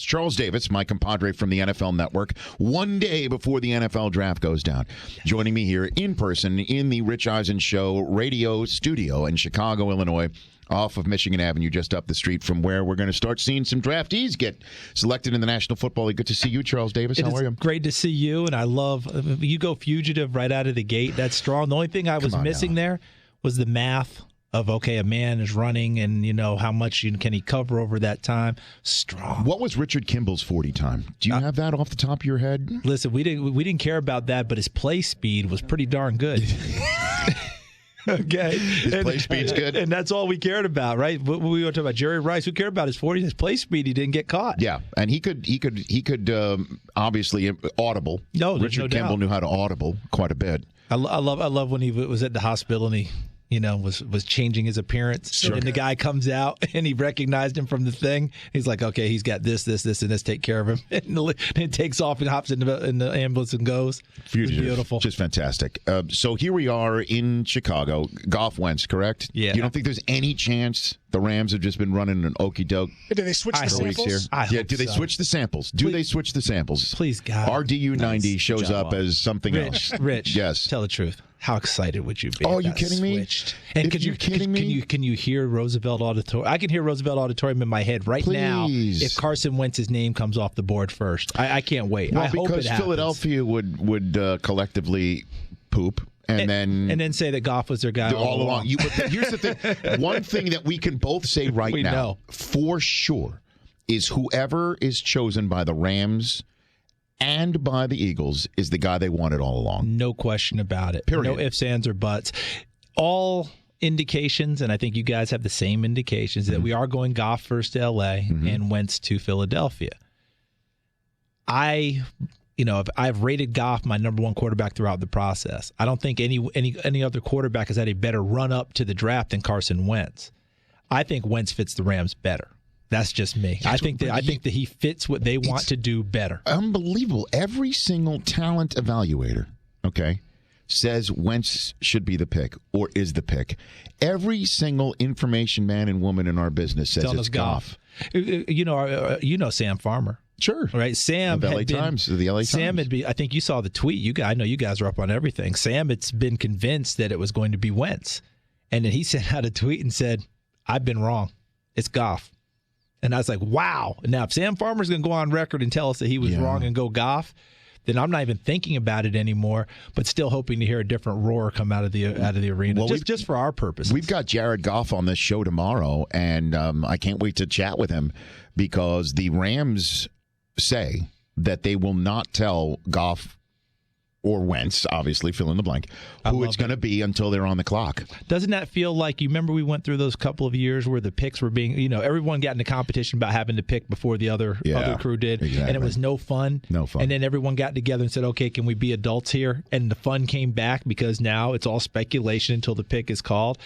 It's Charles Davis, my compadre from the NFL Network, one day before the NFL draft goes down. Joining me here in person in the Rich Eisen Show radio studio in Chicago, Illinois, off of Michigan Avenue, just up the street from where we're going to start seeing some draftees get selected in the National Football League. Good to see you, Charles Davis. How are you? Great to see you, and I love you go fugitive right out of the gate. That's strong. The only thing I was missing there was the math of, okay, a man is running, and how much can he cover over that time. Strong. What was Richard Kimball's 40 time? Do you have that off the top of your head? Listen, we didn't care about that, but his play speed was pretty darn good. Okay, his play speed's good, and that's all we cared about, right? We were talking about Jerry Rice. Who cared about his 40? His play speed. He didn't get caught. Yeah, and he could obviously audible. No, Richard Kimball knew how to audible quite a bit. I love when he was at the hospital and he was changing his appearance. Sure. And the guy comes out and he recognized him from the thing. He's like, okay, he's got this, and this. Take care of him. And it takes off and hops in the ambulance and goes. Beautiful. Just fantastic. So here we are in Chicago. Goff Wentz, correct? Yeah. You don't think there's any chance the Rams have just been running an okey doke? Did they switch the samples? Do they switch the samples? They switch the samples? Please, God. RDU90 shows up as something else. Rich, yes. Tell the truth. How excited would you be? Oh, are you kidding me? And can you hear Roosevelt Auditorium? I can hear Roosevelt Auditorium in my head right now if Carson Wentz's name comes off the board first. I can't wait. Well, I hope it happens. Because Philadelphia would collectively poop. And then say that Goff was their guy all along. Here's the thing. One thing that we can both say right now, for sure, is whoever is chosen by the Rams and by the Eagles is the guy they wanted all along. No question about it. Period. No ifs, ands, or buts. All indications, and I think you guys have the same indications, that we are going Goff first to L.A. and Wentz to Philadelphia. I've rated Goff my number one quarterback throughout the process. I don't think any other quarterback has had a better run up to the draft than Carson Wentz. I think Wentz fits the Rams better. That's just me. I think that he fits what they want to do better. Unbelievable. Every single talent evaluator, says Wentz should be the pick or is the pick. Every single information man and woman in our business says it's Goff. Sam Farmer. Sure. Right. Sam of LA Times. The LA Times. Sam I think you saw the tweet. I know you guys are up on everything. Sam had been convinced that it was going to be Wentz. And then he sent out a tweet and said, I've been wrong. It's Goff. And I was like, wow. Now, if Sam Farmer's going to go on record and tell us that he was wrong and go Goff, then I'm not even thinking about it anymore, but still hoping to hear a different roar come out of the arena, just for our purposes. We've got Jared Goff on this show tomorrow, and I can't wait to chat with him because the Rams say that they will not tell Goff or Wentz, obviously, fill in the blank, who it's going to be until they're on the clock. Doesn't that feel like, you remember we went through those couple of years where the picks were being, everyone got into competition about having to pick before the other crew did, exactly. And it was no fun. No fun. And then everyone got together and said, okay, can we be adults here? And the fun came back because now it's all speculation until the pick is called.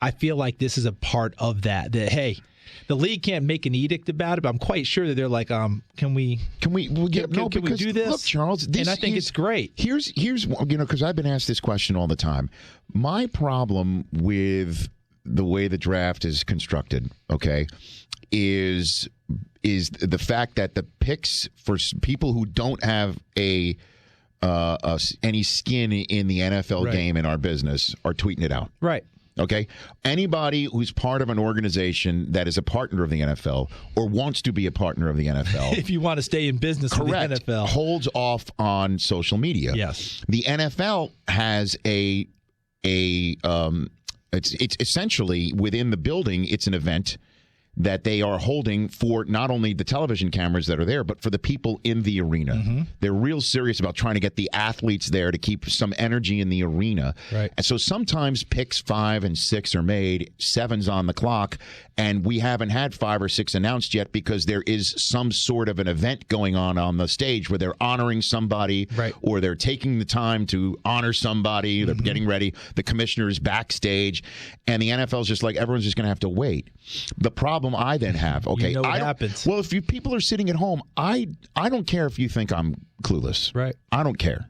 I feel like this is a part of that, hey, the league can't make an edict about it, but I'm quite sure that they're like, can we do this? Look, Charles, and I think it's great. Here's because I've been asked this question all the time. My problem with the way the draft is constructed, is the fact that the picks for people who don't have any skin in the NFL game in our business are tweeting it out. Right. Okay? Anybody who's part of an organization that is a partner of the NFL or wants to be a partner of the NFL. If you want to stay in business with the NFL. Holds off on social media. Yes. The NFL has it's essentially within the building, it's an event that they are holding for not only the television cameras that are there, but for the people in the arena. Mm-hmm. They're real serious about trying to get the athletes there to keep some energy in the arena. Right. And so sometimes picks 5 and 6 are made, 7's on the clock, and we haven't had 5 or 6 announced yet because there is some sort of an event going on the stage where they're honoring somebody, or they're taking the time to honor somebody. They're getting ready. The commissioner is backstage, and the NFL's just like, everyone's just going to have to wait. The problem I then have, what happens. Well, if people are sitting at home, I don't care if you think I'm clueless. Right. I don't care.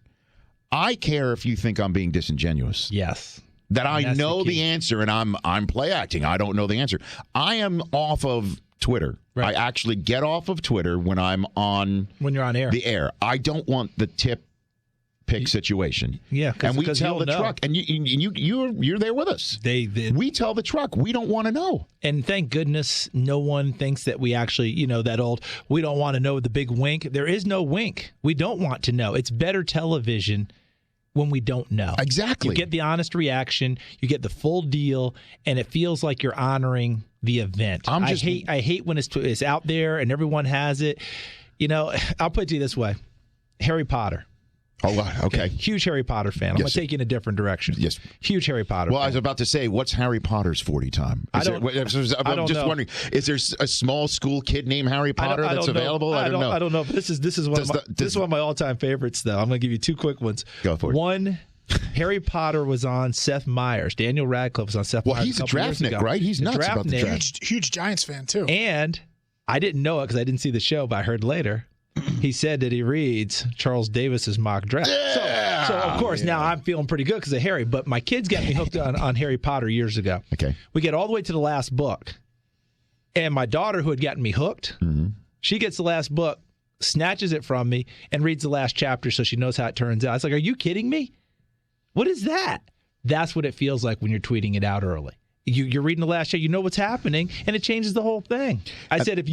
I care if you think I'm being disingenuous. Yes. That I know the answer and I'm play acting. I don't know the answer. I am off of Twitter. Right. I actually get off of Twitter when I'm on when you're on air. The air. I don't want the tip pick situation. Yeah, and we tell the truck, and you're there with us. We tell the truck we don't want to know. And thank goodness no one thinks that we actually, that old we don't want to know the big wink. There is no wink. We don't want to know. It's better television when we don't know. Exactly. You get the honest reaction, you get the full deal, and it feels like you're honoring the event. I hate when it's out there and everyone has it. I'll put it to you this way. Harry Potter. Oh, okay. Huge Harry Potter fan. I'm going to take you in a different direction. Yes. Huge Harry Potter fan. I was about to say, what's Harry Potter's 40 time? I'm just wondering, is there a small school kid named Harry Potter that's available? I don't know. I don't know. But this is one of my all-time favorites, though. I'm going to give you two quick ones. Go for it. One, Harry Potter was on Seth Meyers. Daniel Radcliffe was on Seth Meyers. Well, he's a draftnik, right? He's nuts about the draft. Huge Giants fan, too. And I didn't know it because I didn't see the show, but I heard later. He said that he reads Charles Davis's mock draft. Yeah. So of course, now I'm feeling pretty good because of Harry. But my kids got me hooked on Harry Potter years ago. Okay. We get all the way to the last book. And my daughter, who had gotten me hooked, she gets the last book, snatches it from me, and reads the last chapter so she knows how it turns out. I was like, are you kidding me? What is that? That's what it feels like when you're tweeting it out early. You're reading the last chapter, you know what's happening, and it changes the whole thing. I said, if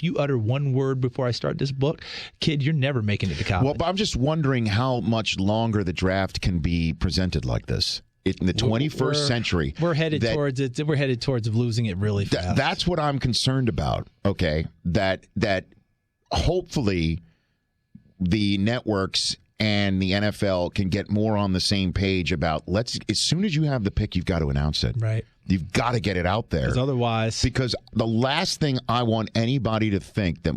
you utter one word before I start this book, kid, you're never making it to college. Well, but I'm just wondering how much longer the draft can be presented like this. In the 21st century. We're headed towards it. We're headed towards losing it really fast. That's what I'm concerned about, okay? That hopefully the networks and the NFL can get more on the same page about as soon as you have the pick, you've got to announce it. Right. You've got to get it out there. Because the last thing I want anybody to think that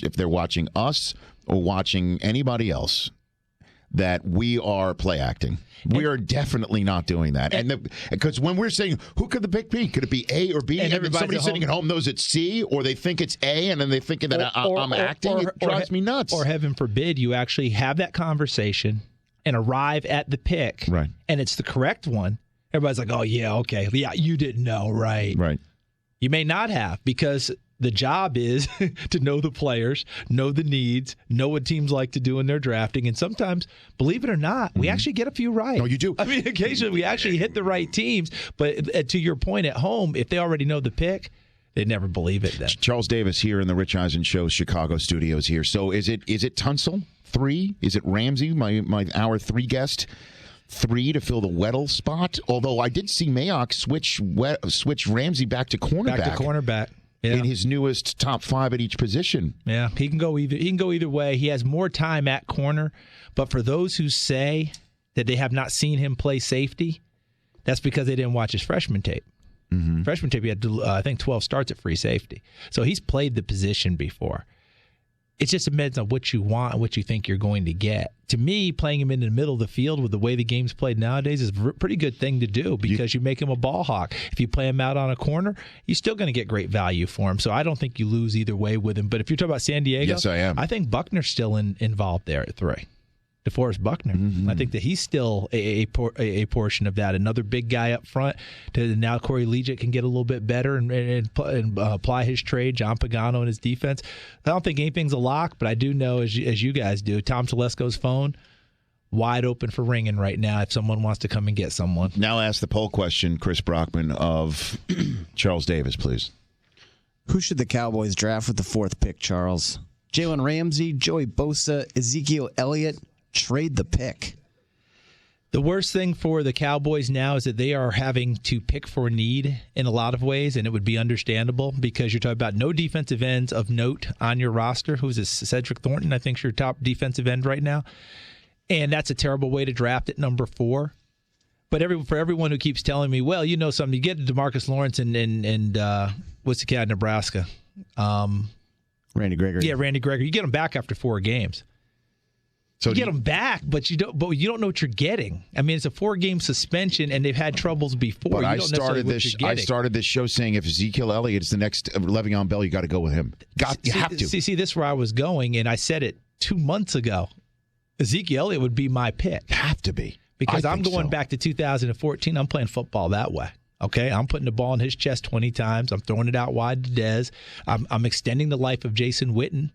if they're watching us or watching anybody else, that we are play acting. We are definitely not doing that. And because when we're saying, who could the pick be? Could it be A or B? And somebody sitting at home knows it's C, or they think it's A, and then they think that I'm acting. It drives me nuts. Or heaven forbid, you actually have that conversation and arrive at the pick, right? And it's the correct one. Everybody's like, oh, yeah, okay. Yeah, you didn't know, right? Right. You may not have, because the job is to know the players, know the needs, know what teams like to do in their drafting. And sometimes, believe it or not, we actually get a few right. No, you do. I mean, occasionally we actually hit the right teams. But to your point at home, if they already know the pick, they never believe it then. Charles Davis here in the Rich Eisen Show Chicago studios here. So is it Tunsil 3? Is it Ramsey, my hour 3 guest? 3 to fill the Weddle spot. Although I did see Mayock switch Ramsey back to cornerback. Yeah. In his newest top 5 at each position. Yeah, he can go either way. He has more time at corner, but for those who say that they have not seen him play safety, that's because they didn't watch his freshman tape. Mm-hmm. Freshman tape, he had I think 12 starts at free safety, so he's played the position before. It just depends on what you want and what you think you're going to get. To me, playing him in the middle of the field with the way the game's played nowadays is a pretty good thing to do, because you make him a ball hawk. If you play him out on a corner, you're still going to get great value for him. So I don't think you lose either way with him. But if you're talking about San Diego, yes, I am. I think Buckner's still involved there at 3. DeForest Buckner. Mm-hmm. I think that he's still a portion of that. Another big guy up front. Now Corey Liuget can get a little bit better and apply his trade. John Pagano and his defense. I don't think anything's a lock, but I do know, as you guys do, Tom Telesco's phone wide open for ringing right now if someone wants to come and get someone. Now ask the poll question, Chris Brockman of Charles Davis, please. Who should the Cowboys draft with the 4th pick, Charles? Jalen Ramsey, Joey Bosa, Ezekiel Elliott? Trade the pick. The worst thing for the Cowboys now is that they are having to pick for need in a lot of ways, and it would be understandable because you're talking about no defensive ends of note on your roster. Who's this? Cedric Thornton, I think, is your top defensive end right now. And that's a terrible way to draft at number 4. But for everyone who keeps telling me, well, you know something, you get DeMarcus Lawrence and what's the cat in Nebraska? Randy Gregory. Yeah, Randy Gregory. You get him back after 4 games. So you get them back, but you don't know what you're getting. I mean, it's a 4-game suspension, and they've had troubles before. But I started this show saying if Ezekiel Elliott is the next Le'Veon Bell, you got to go with him. You have to. See, this is where I was going, and I said it 2 months ago. Ezekiel Elliott would be my pick. Have to be. Because I'm going back to 2014. I'm playing football that way. Okay, I'm putting the ball in his chest 20 times. I'm throwing it out wide to Dez. I'm extending the life of Jason Witten.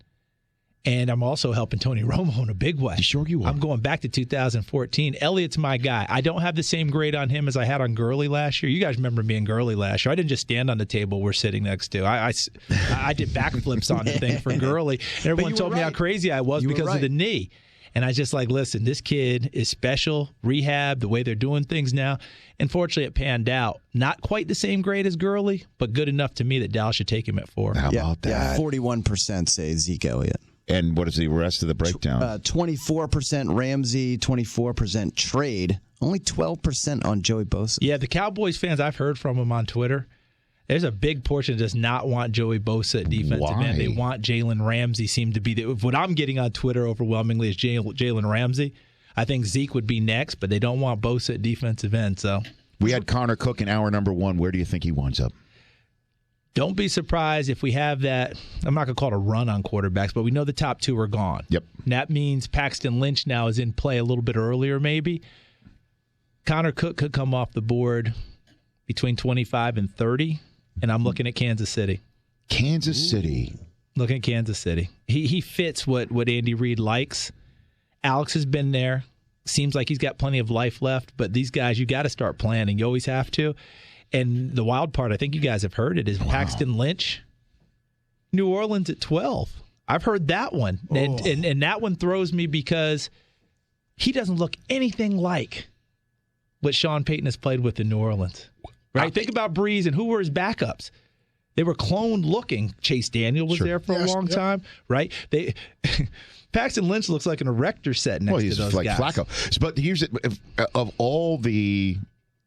And I'm also helping Tony Romo in a big way. Sure you are. I'm going back to 2014. Elliott's my guy. I don't have the same grade on him as I had on Gurley last year. You guys remember me and Gurley last year. I didn't just stand on the table we're sitting next to. I did backflips on the thing for Gurley. And everyone told me how crazy I was because of the knee. And I just listen, this kid is special, rehab, the way they're doing things now. Unfortunately, it panned out. Not quite the same grade as Gurley, but good enough to me that Dallas should take him at 4. How about that? Yeah, 41% say Zeke Elliott. And what is the rest of the breakdown? 24% Ramsey, 24% trade, only 12% on Joey Bosa. Yeah, the Cowboys fans, I've heard from them on Twitter. There's a big portion that does not want Joey Bosa at defensive end. They want Jalen Ramsey. Seem to be what I'm getting on Twitter overwhelmingly is Jalen Ramsey. I think Zeke would be next, but they don't want Bosa at defensive end. So we had Connor Cook in hour number 1. Where do you think he winds up? Don't be surprised if we have that. I'm not going to call it a run on quarterbacks, but we know the top 2 are gone. Yep. And that means Paxton Lynch now is in play a little bit earlier, maybe. Connor Cook could come off the board between 25 and 30, and I'm looking at Kansas City. Kansas City. Looking at Kansas City. He fits what Andy Reid likes. Alex has been there. Seems like he's got plenty of life left, but these guys, you got to start planning. You always have to. And the wild part, I think you guys have heard it, is Paxton Lynch, New Orleans at 12. I've heard that one. Oh. And that one throws me because he doesn't look anything like what Sean Payton has played with in New Orleans. Right? Think about Breeze and who were his backups. They were cloned looking. Chase Daniel was there for a long time, right? Paxton Lynch looks like an erector set next to those guys. He's like Flacco. But here's of all the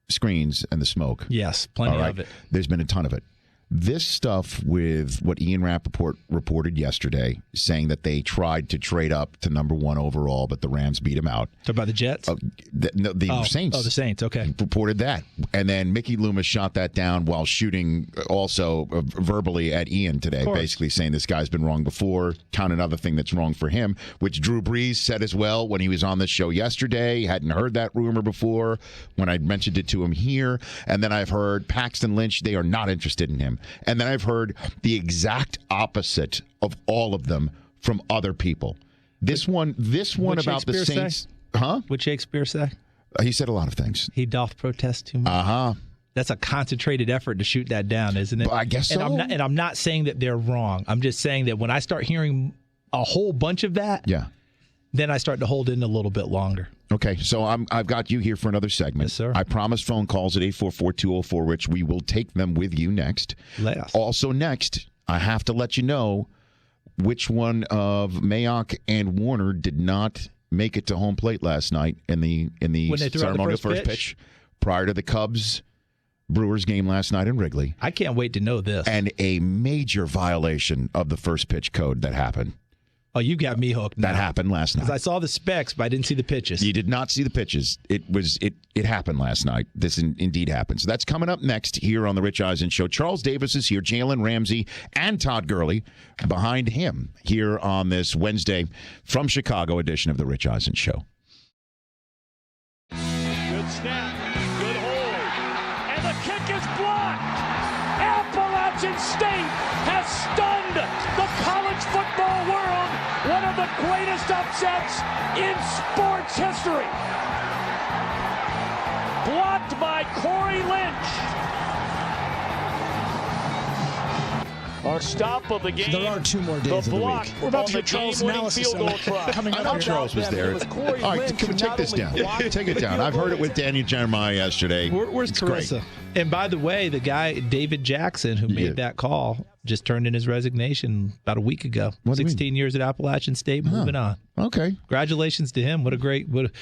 screens and the smoke. Yes, plenty of it. There's been a ton of it. This stuff with what Ian Rappaport reported yesterday, saying that they tried to trade up to number 1 overall, but the Rams beat them out. Talk about the Jets? The Saints. Oh, the Saints, okay. Reported that. And then Mickey Loomis shot that down while shooting also verbally at Ian today, basically saying this guy's been wrong before. Count another thing that's wrong for him, which Drew Brees said as well when he was on the show yesterday. Hadn't heard that rumor before when I mentioned it to him here. And then I've heard Paxton Lynch, they are not interested in him. And then I've heard the exact opposite of all of them from other people. This one about the Saints. Huh? Would Shakespeare say? He said a lot of things. He doth protest too much. That's a concentrated effort to shoot that down, isn't it? I guess so. And I'm not saying that they're wrong. I'm just saying that when I start hearing a whole bunch of that, then I start to hold in a little bit longer. Okay, so I've got you here for another segment. Yes, sir. I promised phone calls at 844-204-RICH. We will take them with you next. Also next, I have to let you know which one of Mayock and Warner did not make it to home plate last night in the ceremonial first pitch prior to the Cubs-Brewers game last night in Wrigley. I can't wait to know this. And a major violation of the first pitch code that happened. Oh, you got me hooked now. That happened last night. Because I saw the specs, but I didn't see the pitches. You did not see the pitches. It happened last night. This indeed happened. So that's coming up next here on the Rich Eisen Show. Charles Davis is here, Jalen Ramsey, and Todd Gurley behind him here on this Wednesday from Chicago edition of the Rich Eisen Show. Good snap, good hold, and the kick is blocked. Appalachian State has stunned the college football world. One of the greatest upsets in sports history. Blocked by Corey Lynch. Our stop of the game. There are 2 more days of the week. We're about to hear Charles' analysis coming I up. know Charles was there. All right, take this down. Take it down. I've heard it with Daniel Jeremiah yesterday. Where's Carissa? And by the way, the guy, David Jackson, who made that call, just turned in his resignation about a week ago. 16 years at Appalachian State, moving on. Okay. Congratulations to him.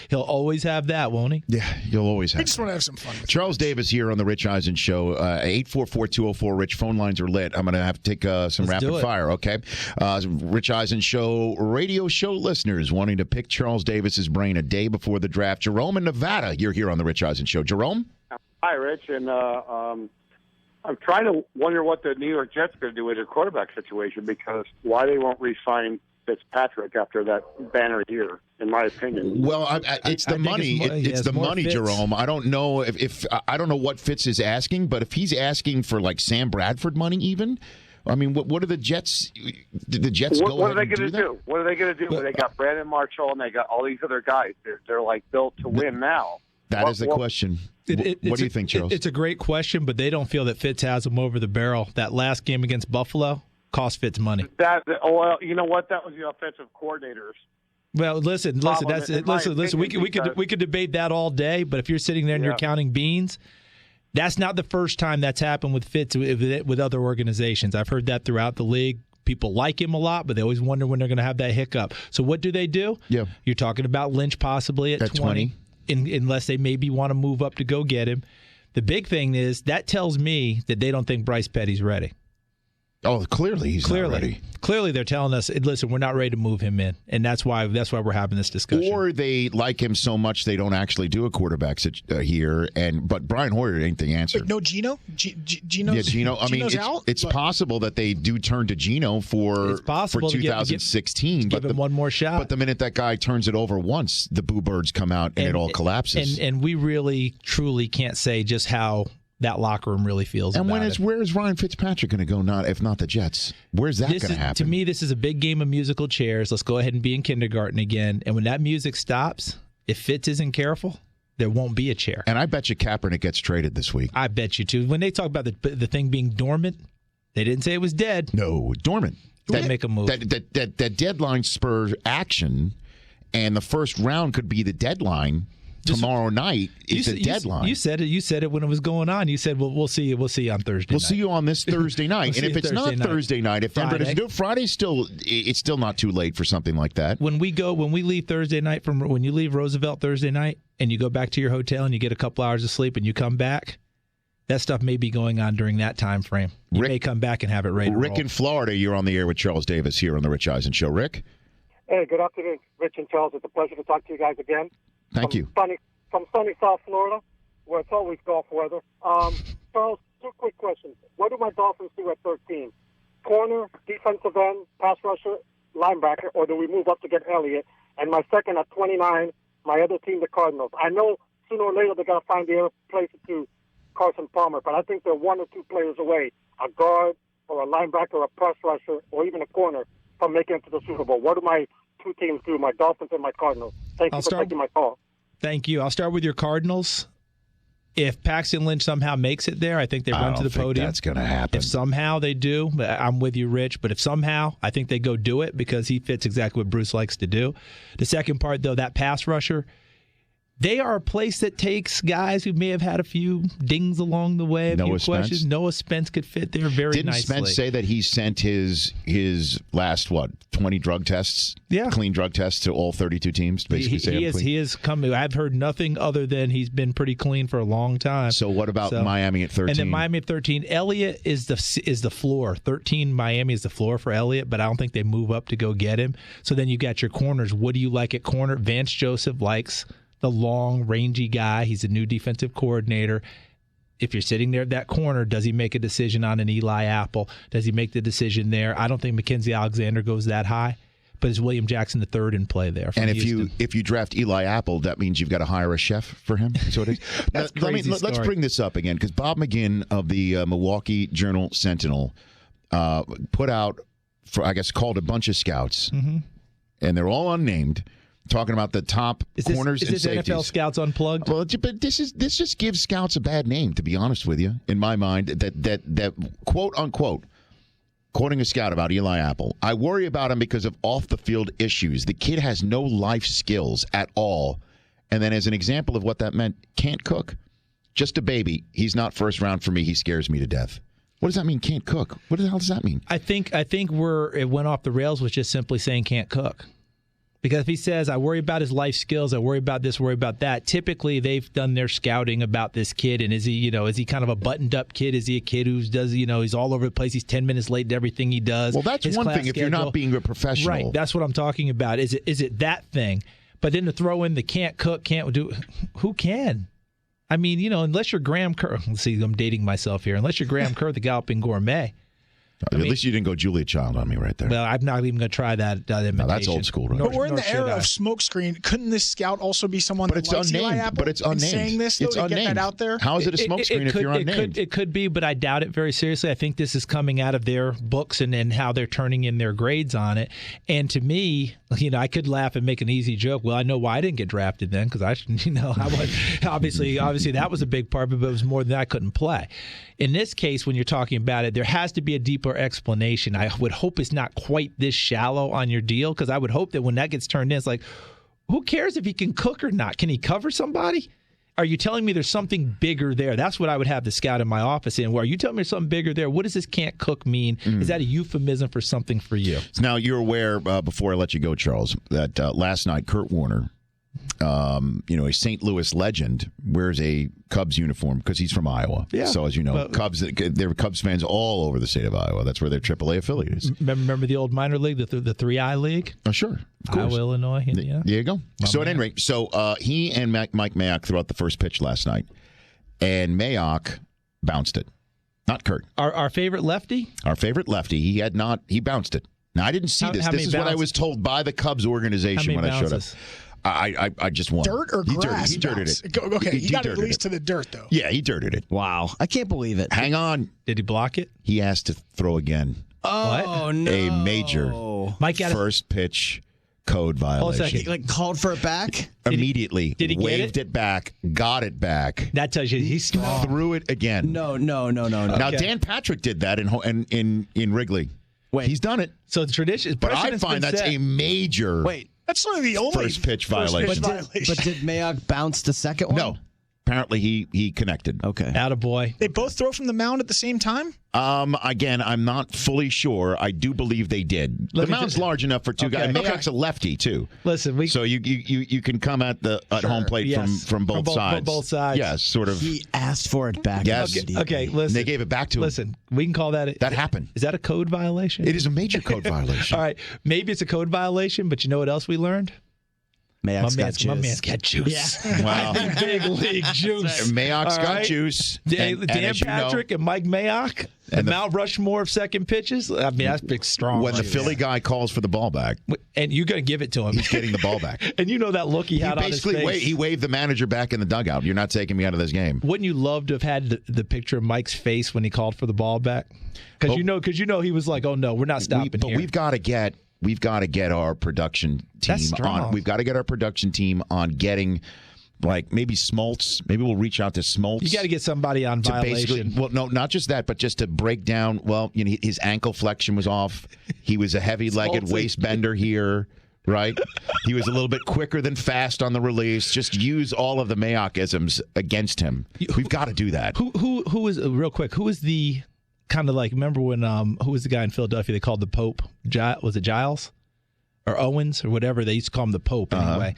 He'll always have that, won't he? Yeah, he'll always have. We just want to have some fun. Charles Davis here on the Rich Eisen Show. 844-204-RICH. Phone lines are lit. I'm going to have to take some rapid fire, okay? Rich Eisen Show radio show listeners wanting to pick Charles Davis's brain a day before the draft. Jerome in Nevada, you're here on the Rich Eisen Show. Jerome? Hi, Rich. And I'm trying to wonder what the New York Jets are going to do with their quarterback situation, because why they won't re-sign Fitzpatrick after that banner year, in my opinion. Well, it's the money. It's the money, Fitz. Jerome. I don't know if I don't know what Fitz is asking, but if he's asking for like Sam Bradford money, even. I mean, what are the Jets? Did the Jets go What are ahead they going to do? What are they going to do? They got Brandon Marshall and they got all these other guys. They're like built to win now. That is the question. What do you think, Charles? It's a great question, but they don't feel that Fitz has them over the barrel. That last game against Buffalo cost Fitz money. Well, you know what? That was the offensive coordinators. Well, listen. We could debate that all day, but if you're sitting there and you're counting beans. That's not the first time that's happened with Fitz with other organizations. I've heard that throughout the league. People like him a lot, but they always wonder when they're going to have that hiccup. So what do they do? Yeah. You're talking about Lynch possibly at 20. Unless they maybe want to move up to go get him. The big thing is that tells me that they don't think Bryce Petty's ready. Oh, clearly he's not ready. Clearly they're telling us, listen, we're not ready to move him in, and that's why we're having this discussion. Or they like him so much they don't actually do a quarterback here. But Brian Hoyer ain't the answer. Like, no Geno? Geno's, yeah, Geno. I mean, it's possible that they do turn to Geno for 2016. Give him one more shot. But the minute that guy turns it over once, the boo birds come out and it all collapses. And we really, truly can't say just how that locker room really feels and about where is Ryan Fitzpatrick going to go, if not the Jets? Where's that going to happen? To me, this is a big game of musical chairs. Let's go ahead and be in kindergarten again. And when that music stops, if Fitz isn't careful, there won't be a chair. And I bet you Kaepernick gets traded this week. I bet you, too. When they talk about the thing being dormant, they didn't say it was dead. No, dormant. They make a move. That deadline spurs action, and the first round could be the deadline. Tomorrow night is the deadline. You said it. You said it when it was going on. You said, "Well, we'll see you. We'll see you on Thursday. We'll see you on this Thursday night." And if it's not Thursday night, if Denver doesn't do it, Friday's it's still not too late for something like that. When we leave Thursday night when you leave Roosevelt Thursday night, and you go back to your hotel and you get a couple hours of sleep and you come back, that stuff may be going on during that time frame. You may come back and have it ready. Rick in Florida, you're on the air with Charles Davis here on the Rich Eisen Show. Rick. Hey, good afternoon, Rich and Charles. It's a pleasure to talk to you guys again. Thank you. From sunny South Florida, where it's always golf weather. Charles, two quick questions. What do my Dolphins do at 13? Corner, defensive end, pass rusher, linebacker, or do we move up to get Elliott? And my second at 29, my other team, the Cardinals. I know sooner or later they're going to find the place to Carson Palmer, but I think they're one or two players away, a guard or a linebacker or a pass rusher or even a corner from making it to the Super Bowl. What do my two teams do, my Dolphins and my Cardinals? Thank you for taking my call. Thank you. I'll start with your Cardinals. If Paxton Lynch somehow makes it there, I think they run to the podium. That's going to happen. If somehow they do, I'm with you, Rich. But if somehow, I think they go do it because he fits exactly what Bruce likes to do. The second part, though, that pass rusher, they are a place that takes guys who may have had a few dings along the way, questions. Noah Spence could fit there very nicely. Didn't Spence say that he sent his last 20 drug tests, clean drug tests to all 32 teams? Basically, he is coming. I've heard nothing other than he's been pretty clean for a long time. So what about Miami at 13? And then Miami at 13, Elliott is the floor. 13, Miami is the floor for Elliott, but I don't think they move up to go get him. So then you got your corners. What do you like at corner? Vance Joseph likes the long, rangy guy. He's a new defensive coordinator. If you're sitting there at that corner, does he make a decision on an Eli Apple? Does he make the decision there? I don't think Mackenzie Alexander goes that high, but is William Jackson the third in play there? And if you draft Eli Apple, that means you've got to hire a chef for him. So it is. Let's bring this up again because Bob McGinn of the Milwaukee Journal-Sentinel put out, called a bunch of scouts, and they're all unnamed. Talking about the top corners and safeties. Is this NFL Scouts Unplugged? Well, but this just gives scouts a bad name, to be honest with you. In my mind, that quote unquote, quoting a scout about Eli Apple, I worry about him because of off the field issues. The kid has no life skills at all. And then, as an example of what that meant, can't cook. Just a baby. He's not first round for me. He scares me to death. What does that mean? Can't cook? What the hell does that mean? I think where it went off the rails was just simply saying can't cook. Because if he says, I worry about his life skills, I worry about this, worry about that, typically they've done their scouting about this kid. And is he kind of a buttoned-up kid? Is he a kid he's all over the place? He's 10 minutes late to everything he does. Well, that's one thing if you're not being a professional. Right, that's what I'm talking about. Is it that thing? But then to throw in the can't cook, can't do, who can? I mean, unless you're Graham Kerr. Let's see, I'm dating myself here. Unless you're Graham Kerr, the Galloping Gourmet. At least you didn't go Julia Child on me right there. Well, I'm not even going to try that imitation. No, that's old school, right? But we're in the era of smokescreen. Couldn't this scout also be someone But that it's likes Eli unnamed. Apple? But it's unnamed. Saying this, though, It's to unnamed. get that out there? How is it a smokescreen if you're unnamed? It could be, but I doubt it very seriously. I think this is coming out of their books and how they're turning in their grades on it. And to me, I could laugh and make an easy joke. Well, I know why I didn't get drafted then because I was obviously that was a big part of it, but it was more than I couldn't play. In this case, when you're talking about it, there has to be a deeper explanation. I would hope it's not quite this shallow on your deal because I would hope that when that gets turned in, it's like, who cares if he can cook or not? Can he cover somebody? Are you telling me there's something bigger there? That's what I would have the scout in my office in. Where are you telling me there's something bigger there? What does this can't cook mean? Is that a euphemism for something for you? Now, you're aware, before I let you go, Charles, that last night Kurt Warner, a St. Louis legend, wears a Cubs uniform because he's from Iowa. Yeah. So, as you know, there are Cubs fans all over the state of Iowa. That's where their AAA affiliate is. Remember the old minor league, the 3I League? Oh, sure. Of course. Iowa, Illinois. Yeah. There you go. So, at any rate, he and Mike Mayock threw out the first pitch last night, and Mayock bounced it. Not Kurt. Our favorite lefty? Our favorite lefty. He bounced it. Now, I didn't see this. This is what I was told by the Cubs organization when I showed up. I just won. Dirt or grass? He dirted it. Okay, he got at least to the dirt, though. Yeah, he dirted it. Wow. I can't believe it. Hang on. Did he block it? He asked to throw again. Oh, no. A major first pitch code violation. He called for it back? Immediately. Did he get waved it back, got it back. That tells you he's strong. Threw it again. No. Now, Dan Patrick did that in Wrigley. Wait. He's done it. So the tradition. But I find that's a major that's not the only first pitch violation. But did Mayock bounce the second one? No. Apparently, he connected. Okay. Attaboy. They both throw from the mound at the same time? Again, I'm not fully sure. I do believe they did. The mound's large enough for two guys. Mayock's a lefty too. Listen, so you can come at the home plate from both sides. From both sides. Yes, sort of. He asked for it back. Yes. Okay. Listen. And they gave it back to him. Listen, we can call that. That happened. Is that a code violation? It is a major code violation. All right. Maybe it's a code violation, but you know what else we learned? Mayock's got juice. My man's got juice. Yeah. Wow. Big league juice. Mayock's got juice. Dan Patrick and Mike Mayock, and Mount Rushmore of second pitches. I mean, that's big strong. When the Philly guy calls for the ball back. And you're going to give it to him. He's getting the ball back. And you know that look he had on his face. He waved the manager back in the dugout. You're not taking me out of this game. Wouldn't you love to have had the picture of Mike's face when he called for the ball back? Because you know he was like, oh, no, we're not stopping here. But we've got to get our production team on. We've got to get our production team on getting, maybe Smoltz. Maybe we'll reach out to Smoltz. You got to get somebody on violation. Well, no, not just that, but just to break down. Well, his ankle flexion was off. He was a heavy-legged waist bender here. Right? He was a little bit quicker than fast on the release. Just use all of the Mayock-isms against him. We've got to do that. Who is real quick? Who is the kind of remember when who was the guy in Philadelphia they called the Pope? Was it Giles or Owens or whatever? They used to call him the Pope anyway.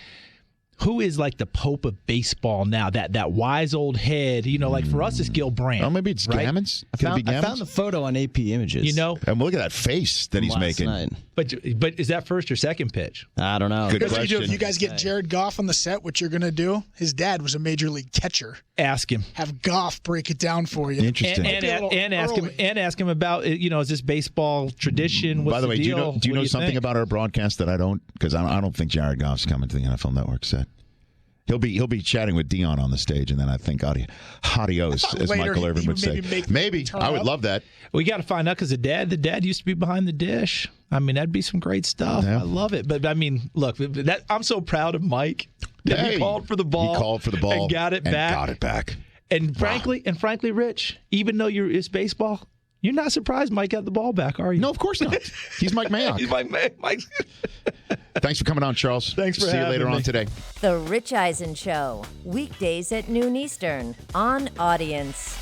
Who is the Pope of baseball now? That wise old head, for us it's Gil Brandt. Oh, maybe it's right? Gammons. I found the photo on AP Images. And look at that face that he's making. Night. But is that first or second pitch? I don't know. Good question. If you guys get Jared Goff on the set, what you're going to do? His dad was a major league catcher. Ask him. Have Goff break it down for you. Interesting. And ask him about is this baseball tradition? What's By the way, deal? do you know something about our broadcast that I don't? Because I don't think Jared Goff's coming to the NFL Network set. He'll be chatting with Dion on the stage, and then I think adios, as Michael Irvin would say. Maybe I would love that. We got to find out because the dad used to be behind the dish. I mean, that'd be some great stuff. Yeah. I love it. But I mean, look, I'm so proud of Mike that he called for the ball. He called for the ball and got it back. And frankly, Rich, even though it's baseball, you're not surprised Mike got the ball back, are you? No, of course not. He's Mike Mayock. He's Mike. Thanks for coming on, Charles. Thanks for having me. See you later on today. The Rich Eisen Show, weekdays at noon Eastern on Audience.